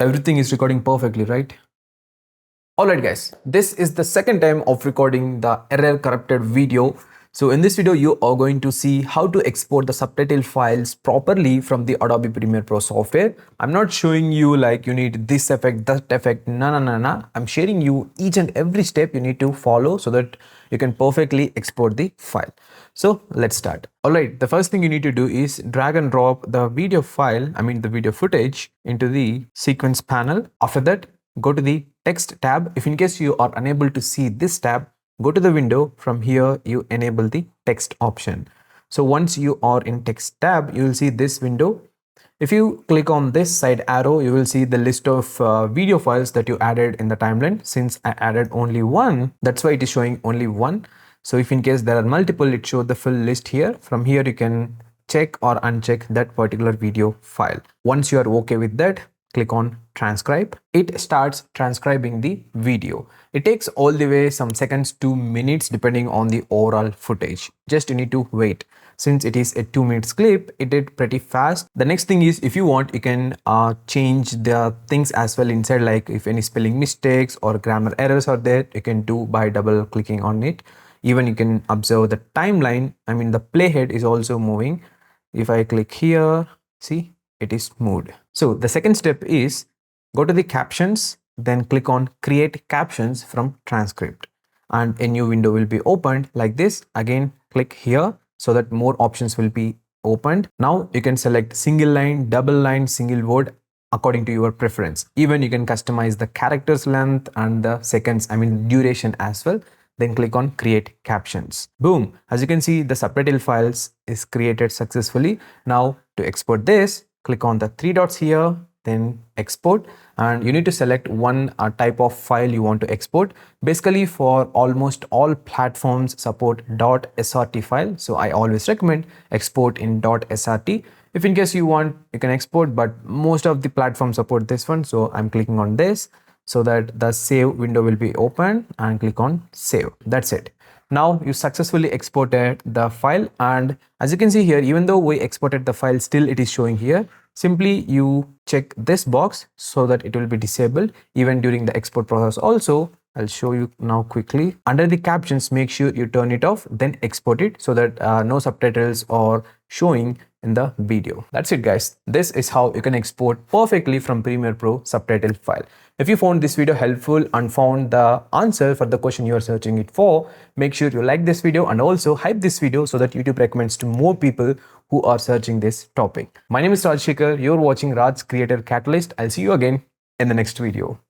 Everything is recording perfectly, right? Alright guys, this is the second time of recording the error corrupted video. So in this video, you are going to see how to export the subtitle files properly from the Adobe Premiere Pro software. I'm not showing you like you need this effect, that effect, no. I'm sharing you each and every step you need to follow so that you can perfectly export the file. So let's start. Alright, the first thing you need to do is drag and drop the video file, the video footage into the sequence panel. After that, go to the text tab. If in case you are unable to see this tab, go to the window. From here you enable the text option. So once you are in text tab, you will see this window. If you click on this side arrow, you will see the list of video files that you added in the timeline. Since I added only one, that's why it is showing only one. So if in case there are multiple, it shows the full list here. From here you can check or uncheck that particular video file. Once you are okay with that, click on transcribe. It starts transcribing the video. It takes all the way some seconds to minutes depending on the overall footage. Just you need to wait. Since it is a 2 minutes clip, it did pretty fast. The next thing is, if you want, you can change the things as well inside, like if any spelling mistakes or grammar errors are there, you can do by double clicking on it. Even you can observe the timeline. The playhead is also moving. If I click here, see, it is moved. So the second step is go to the captions, then click on create captions from transcript, and a new window will be opened like this. Again, click here so that more options will be opened. Now you can select single line, double line, single word according to your preference. Even you can customize the characters length and the seconds, duration as well. Then click on create captions. Boom, as you can see, the subtitle files is created successfully. Now to export this, click on the three dots here, then export, and you need to select one type of file you want to export. Basically, for almost all platforms support .srt file, so I always recommend export in .srt. If in case you want, you can export, but most of the platforms support this one, so I'm clicking on this so that the save window will be open, and click on save. That's it. Now you successfully exported the file, and as you can see here, even though we exported the file, still it is showing here. Simply you check this box so that it will be disabled even during the export process. Also, I'll show you now quickly. Under the captions, make sure you turn it off, then export it so that no subtitles are showing in the video. That's it guys. This is how you can export perfectly from Premiere Pro subtitle file. If you found this video helpful and found the answer for the question you are searching it for, make sure you like this video and also hype this video so that YouTube recommends to more people who are searching this topic. My name is Rajs. You're watching Rajs Creator Catalyst. I'll see you again in the next video.